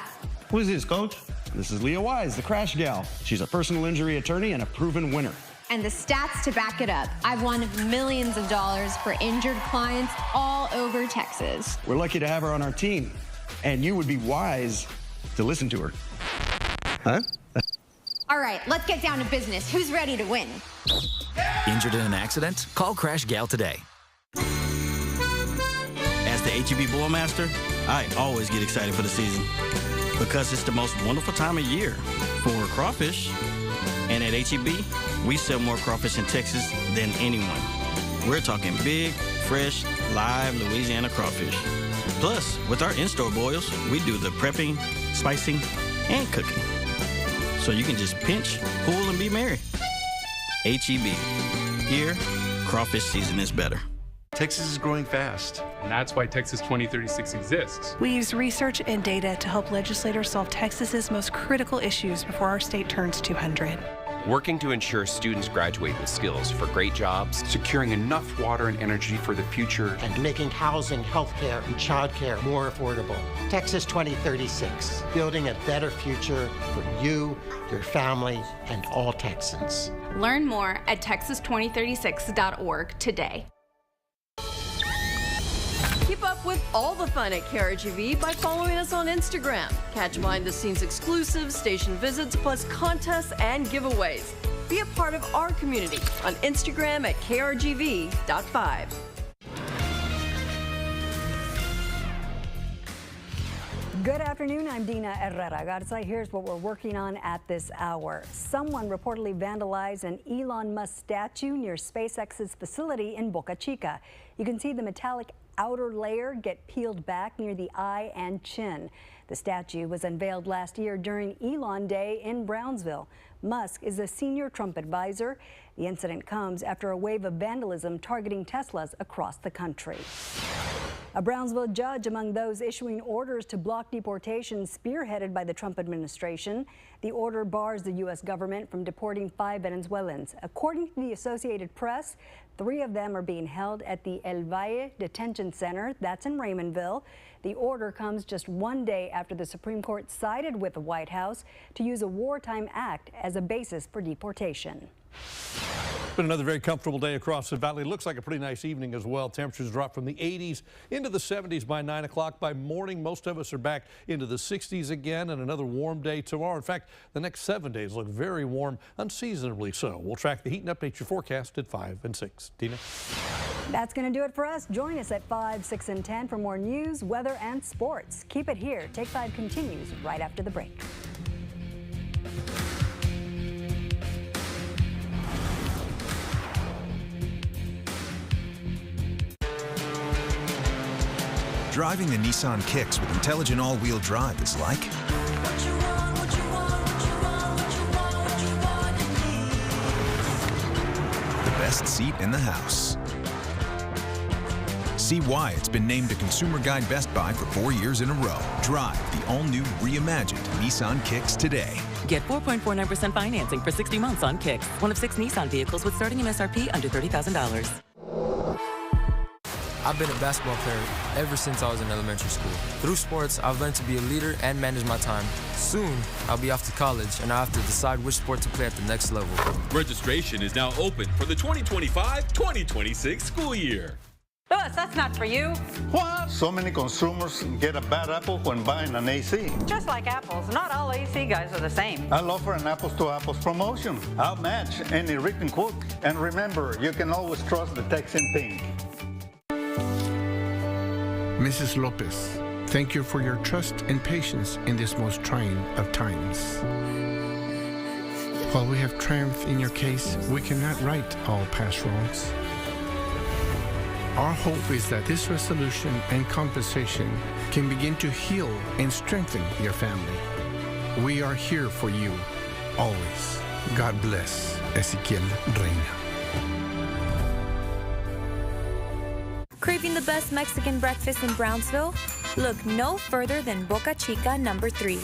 Who is this, Coach? This is Leah Wise, the Crash Gal. She's a personal injury attorney and a proven winner. And the stats to back it up. I've won millions of dollars for injured clients all over Texas. We're lucky to have her on our team, and you would be wise to listen to her. Huh? All right, let's get down to business. Who's ready to win? Injured in an accident? Call Crash Gal today. As the HEB Bullmaster, I always get excited for the season because it's the most wonderful time of year for crawfish. And at HEB, we sell more crawfish in Texas than anyone. We're talking big, fresh, live Louisiana crawfish. Plus, with our in-store boils, we do the prepping, spicing, and cooking. So you can just pinch, pull, and be merry. HEB. Here, crawfish season is better. Texas is growing fast, and that's why Texas 2036 exists. We use research and data to help legislators solve Texas's most critical issues before our state turns 200. Working to ensure students graduate with skills for great jobs, securing enough water and energy for the future, and making housing, healthcare, and childcare more affordable. Texas 2036, building a better future for you, your family, and all Texans. Learn more at texas2036.org today. Keep up with all the fun at KRGV by following us on Instagram. Catch behind-the-scenes exclusives, station visits, plus contests and giveaways. Be a part of our community on Instagram at KRGV.5. Good afternoon, I'm Dina Herrera Garza. Here's what we're working on at this hour. Someone reportedly vandalized an Elon Musk statue near SpaceX's facility in Boca Chica. You can see the metallic outer layer get peeled back near the eye and chin. The statue was unveiled last year during Elon Day in Brownsville. Musk is a senior Trump advisor. The incident comes after a wave of vandalism targeting Teslas across the country. A Brownsville judge among those issuing orders to block deportation spearheaded by the Trump administration. The order bars the U.S. government from deporting 5 Venezuelans. According to the Associated Press, 3 of them are being held at the El Valle Detention Center. That's in Raymondville. The order comes just 1 day after the Supreme Court sided with the White House to use a wartime act as a basis for deportation. It's been another very comfortable day across the valley. Looks like a pretty nice evening as well. Temperatures drop from the 80s into the 70s by 9 o'clock. By morning, most of us are back into the 60s again, and another warm day tomorrow. In fact, the next 7 days look very warm, unseasonably so. We'll track the heat and update your forecast at 5 and 6. Tina? That's going to do it for us. Join us at 5, 6, and 10 for more news, weather, and sports. Keep it here. Take 5 continues right after the break. Driving the Nissan Kicks with intelligent all-wheel drive is like the best seat in the house. See why it's been named a Consumer Guide Best Buy for 4 years in a row. Drive the all-new reimagined Nissan Kicks today. Get 4.49% financing for 60 months on Kicks, one of 6 Nissan vehicles with starting MSRP under $30,000. I've been a basketball player ever since I was in elementary school. Through sports, I've learned to be a leader and manage my time. Soon, I'll be off to college, and I'll have to decide which sport to play at the next level. Registration is now open for the 2025-2026 school year. That's not for you. What? So many consumers get a bad apple when buying an AC. Just like apples, not all AC guys are the same. I'll offer an apples to apples promotion. I'll match any written quote. And remember, you can always trust the text in pink. Mrs. Lopez, thank you for your trust and patience in this most trying of times. While we have triumphed in your case, we cannot right all past wrongs. Our hope is that this resolution and compensation can begin to heal and strengthen your family. We are here for you, always. God bless Ezequiel Reina. Craving the best Mexican breakfast in Brownsville? Look no further than Boca Chica number 3.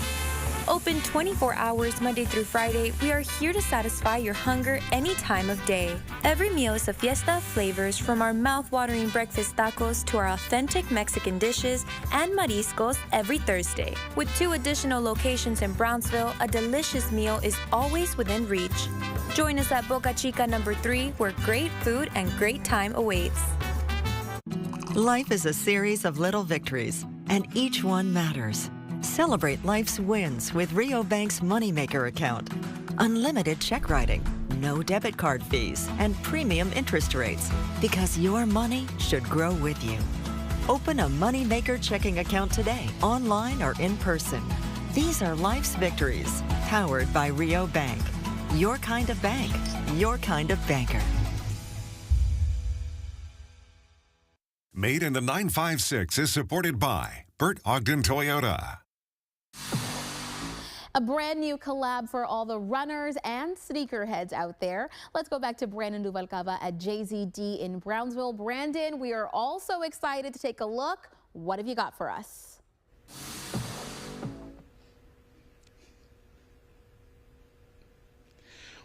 Open 24 hours Monday through Friday, we are here to satisfy your hunger any time of day. Every meal is a fiesta of flavors, from our mouth-watering breakfast tacos to our authentic Mexican dishes and mariscos every Thursday. With 2 additional locations in Brownsville, a delicious meal is always within reach. Join us at Boca Chica number 3, where great food and great time awaits. Life is a series of little victories, and each one matters. Celebrate life's wins with Rio Bank's Moneymaker account. Unlimited check writing, no debit card fees, and premium interest rates, because your money should grow with you. Open a Moneymaker checking account today, online or in person. These are life's victories, powered by Rio Bank. Your kind of bank, your kind of banker. Made in the 956 is supported by Bert Ogden Toyota. A brand new collab for all the runners and sneakerheads out there. Let's go back to Brandon Rubalcaba at JZD in Brownsville. Brandon, we are all so excited to take a look. What have you got for us?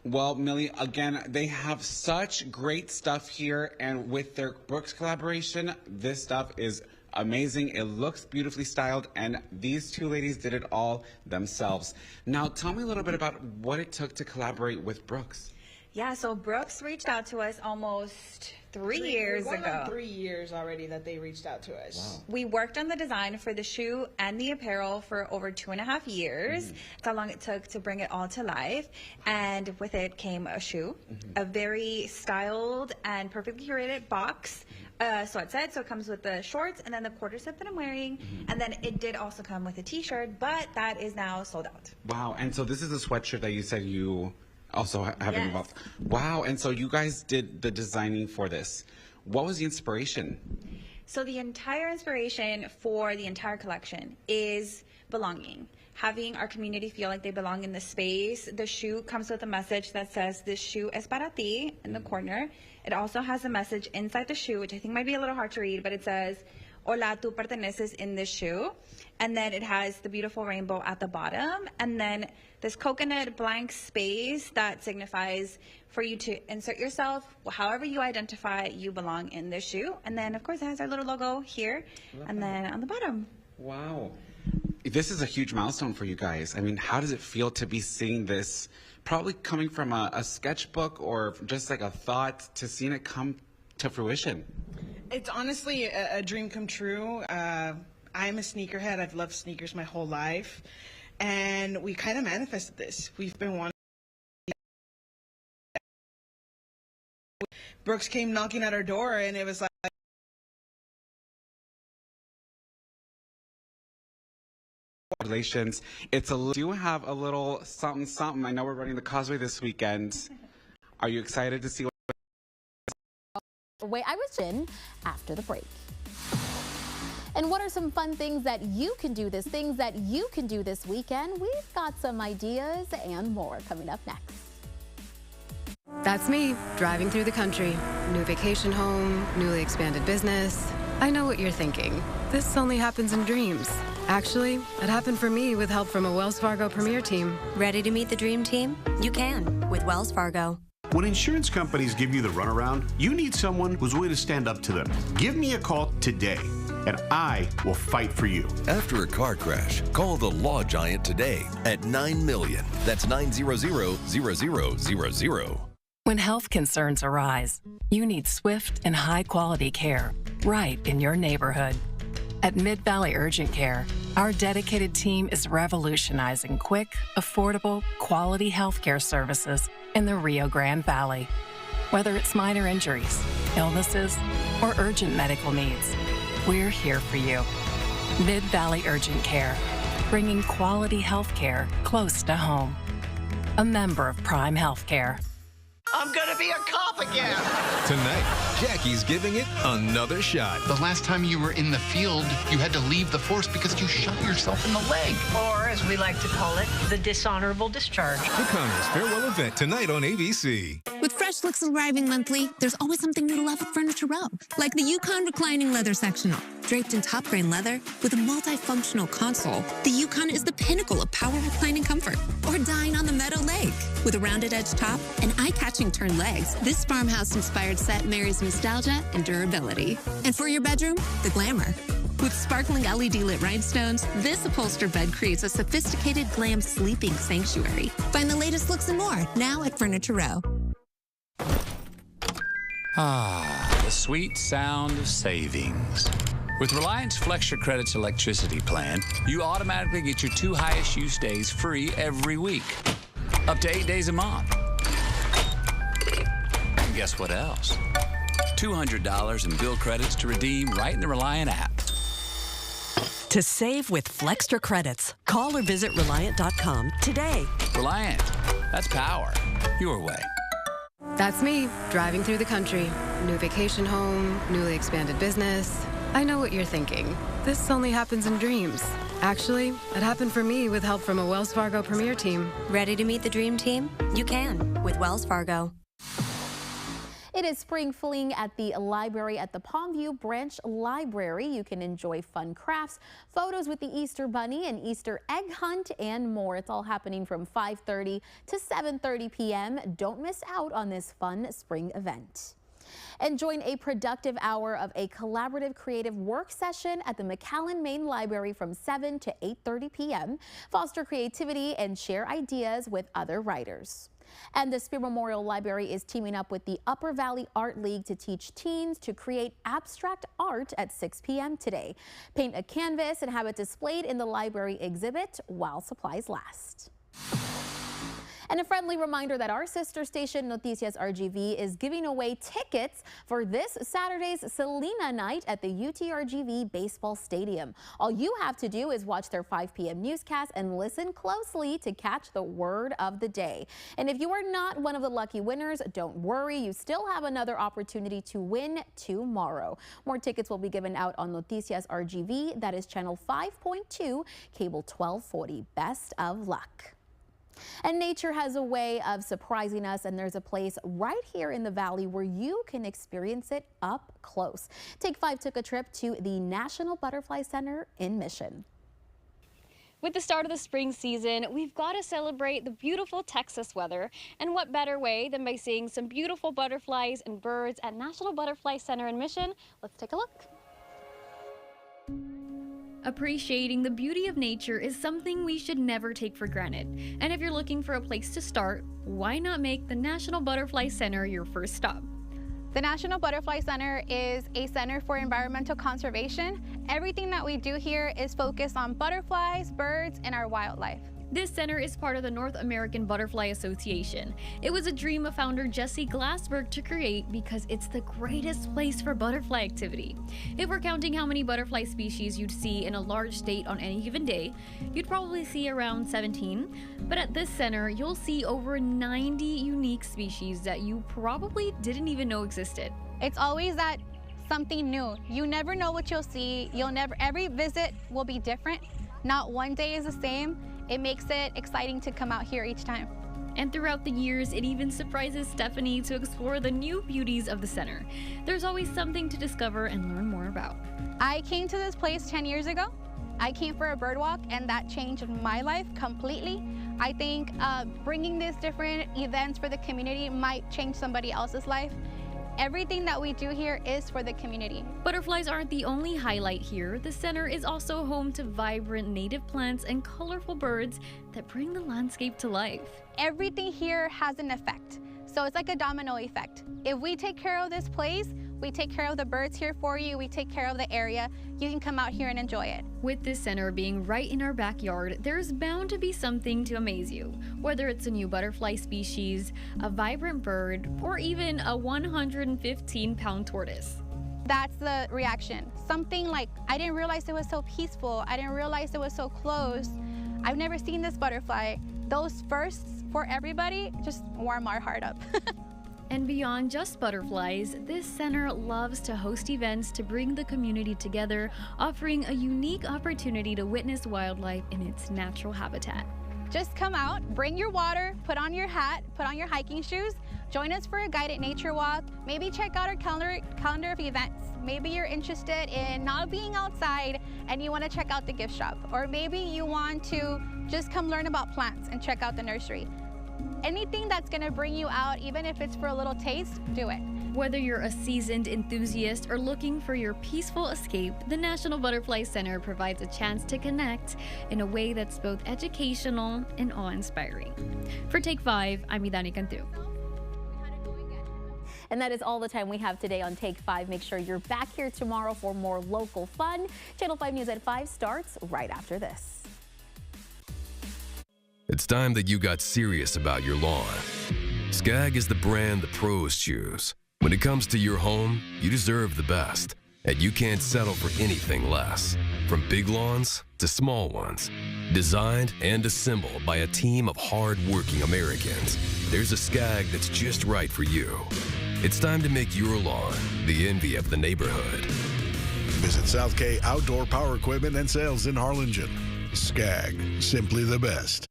Well, Millie, again, they have such great stuff here, and with their Brooks collaboration, this stuff is amazing. It looks beautifully styled, and these 2 ladies did it all themselves. Now, tell me a little bit about what it took to collaborate with Brooks. Yeah, so Brooks reached out to us almost 3 years ago. 3 years already that they reached out to us. Wow. We worked on the design for the shoe and the apparel for over 2.5 years. That's how long it took to bring it all to life. And with it came a shoe, a very styled and perfectly curated box. So it comes with the shorts and then the quarter zip that I'm wearing. And then it did also come with a t-shirt, but that is now sold out. Wow, and so this is a sweatshirt that you said you also have involved. Wow, and so you guys did the designing for this. What was the inspiration? So the entire inspiration for the entire collection is belonging. Having our community feel like they belong in the space. The shoe comes with a message that says, "This shoe es para ti," in the corner. It also has a message inside the shoe, which I think might be a little hard to read, but it says, "Hola, tú perteneces" in this shoe. And then it has the beautiful rainbow at the bottom. And then this coconut blank space that signifies for you to insert yourself. However you identify, you belong in this shoe. And then, of course, it has our little logo here and then on the bottom. Wow. This is a huge milestone for you guys. I mean, how does it feel to be seeing this, probably coming from a sketchbook or just like a thought, to seeing it come to fruition? It's honestly a dream come true. I'm a sneakerhead. I've loved sneakers my whole life. And we kind of manifested this. We've been wanting. Brooks came knocking at our door, and it was like, Congratulations. Do have a little something, something. I know we're running the Causeway this weekend. Are you excited to see what? Wait, I was in after the break. And what are some fun things that you can do this weekend? We've got some ideas and more coming up next. That's me, driving through the country. New vacation home, newly expanded business. I know what you're thinking. This only happens in dreams. Actually, it happened for me with help from a Wells Fargo Premier team. Ready to meet the dream team? You can with Wells Fargo. When insurance companies give you the runaround, you need someone who's willing to stand up to them. Give me a call today, and I will fight for you. After a car crash, call the Law Giant today at 9 million. That's 900-0000. When health concerns arise, you need swift and high-quality care right in your neighborhood. At Mid-Valley Urgent Care, our dedicated team is revolutionizing quick, affordable, quality healthcare services in the Rio Grande Valley. Whether it's minor injuries, illnesses, or urgent medical needs, we're here for you. Mid-Valley Urgent Care, bringing quality healthcare close to home. A member of Prime Healthcare. I'm gonna be a cop again! Tonight, Jackie's giving it another shot. The last time you were in the field, you had to leave the force because you shot yourself in the leg. Or, as we like to call it, the dishonorable discharge. The Connors Farewell Event tonight on ABC. With fresh looks arriving monthly, there's always something new to love at Furniture Row. Like the Yukon reclining leather sectional. Draped in top grain leather with a multifunctional console, the Yukon is the pinnacle of power reclining comfort. Or dine on the Meadow Lake. With a rounded edge top and eye-catching turned legs, this farmhouse-inspired set marries nostalgia and durability. And for your bedroom, the glamour. With sparkling LED-lit rhinestones, this upholstered bed creates a sophisticated glam sleeping sanctuary. Find the latest looks and more now at Furniture Row. Ah, the sweet sound of savings. With Reliance Flex Your Credits electricity plan, you automatically get your 2 highest use days free every week. Up to 8 days a month. And guess what else? $200 in bill credits to redeem right in the Reliant app. To save with Flextra credits, call or visit Reliant.com today. Reliant, that's power your way. That's me, driving through the country. New vacation home, newly expanded business. I know what you're thinking. This only happens in dreams. Actually, it happened for me with help from a Wells Fargo Premier team. Ready to meet the dream team? You can with Wells Fargo. It is spring fling at the library at the Palmview Branch Library. You can enjoy fun crafts, photos with the Easter Bunny, an Easter egg hunt, and more. It's all happening from 5:30 to 7:30 p.m. Don't miss out on this fun spring event. And join a productive hour of a collaborative creative work session at the McAllen Main Library from 7 to 8:30 p.m. Foster creativity and share ideas with other writers. And the Spear Memorial Library is teaming up with the Upper Valley Art League to teach teens to create abstract art at 6 p.m. today. Paint a canvas and have it displayed in the library exhibit while supplies last. And a friendly reminder that our sister station Noticias RGV is giving away tickets for this Saturday's Selena Night at the UTRGV Baseball Stadium. All you have to do is watch their 5 p.m. newscast and listen closely to catch the word of the day. And if you are not one of the lucky winners, don't worry. You still have another opportunity to win tomorrow. More tickets will be given out on Noticias RGV. That is channel 5.2, cable 1240. Best of luck. And nature has a way of surprising us, and there's a place right here in the valley where you can experience it up close. Take 5 took a trip to the National Butterfly Center in Mission. With the start of the spring season, we've got to celebrate the beautiful Texas weather. And what better way than by seeing some beautiful butterflies and birds at National Butterfly Center in Mission? Let's take a look. Appreciating the beauty of nature is something we should never take for granted. And if you're looking for a place to start, why not make the National Butterfly Center your first stop? The National Butterfly Center is a center for environmental conservation. Everything that we do here is focused on butterflies, birds, and our wildlife. This center is part of the North American Butterfly Association. It was a dream of founder Jesse Glassberg to create because it's the greatest place for butterfly activity. If we're counting how many butterfly species you'd see in a large state on any given day, you'd probably see around 17. But at this center, you'll see over 90 unique species that you probably didn't even know existed. It's always that something new. You never know what you'll see. Every visit will be different. Not one day is the same. It makes it exciting to come out here each time. And throughout the years, it even surprises Stephanie to explore the new beauties of the center. There's always something to discover and learn more about. I came to this place 10 years ago. I came for a bird walk, and that changed my life completely. I think bringing these different events for the community might change somebody else's life. Everything that we do here is for the community. Butterflies aren't the only highlight here. The center is also home to vibrant native plants and colorful birds that bring the landscape to life. Everything here has an effect. So it's like a domino effect. If we take care of this place, we take care of the birds here for you, we take care of the area, you can come out here and enjoy it. With this center being right in our backyard, there's bound to be something to amaze you. Whether it's a new butterfly species, a vibrant bird, or even a 115-pound tortoise. That's the reaction. Something like, I didn't realize it was so peaceful, I didn't realize it was so close, I've never seen this butterfly. Those firsts for everybody just warm our heart up. And beyond just butterflies, this center loves to host events to bring the community together, offering a unique opportunity to witness wildlife in its natural habitat. Just come out, bring your water, put on your hat, put on your hiking shoes, join us for a guided nature walk, maybe check out our calendar of events. Maybe you're interested in not being outside and you want to check out the gift shop, or maybe you want to just come learn about plants and check out the nursery. Anything that's going to bring you out, even if it's for a little taste, do it. Whether you're a seasoned enthusiast or looking for your peaceful escape, the National Butterfly Center provides a chance to connect in a way that's both educational and awe-inspiring. For Take 5, I'm Idani Cantu. And that is all the time we have today on Take 5. Make sure you're back here tomorrow for more local fun. Channel 5 News at 5 starts right after this. It's time that you got serious about your lawn. Skag is the brand the pros choose. When it comes to your home, you deserve the best, and you can't settle for anything less. From big lawns to small ones, designed and assembled by a team of hard-working Americans, there's a Skag that's just right for you. It's time to make your lawn the envy of the neighborhood. Visit South K Outdoor Power Equipment and Sales in Harlingen. Skag, simply the best.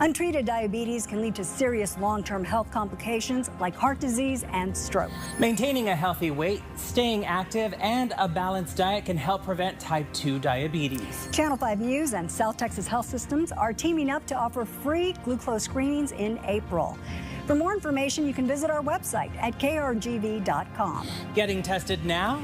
Untreated diabetes can lead to serious long-term health complications like heart disease and stroke. Maintaining a healthy weight, staying active, and a balanced diet can help prevent type 2 diabetes. Channel 5 News and South Texas Health Systems are teaming up to offer free glucose screenings in April. For more information, you can visit our website at krgv.com. Getting tested now?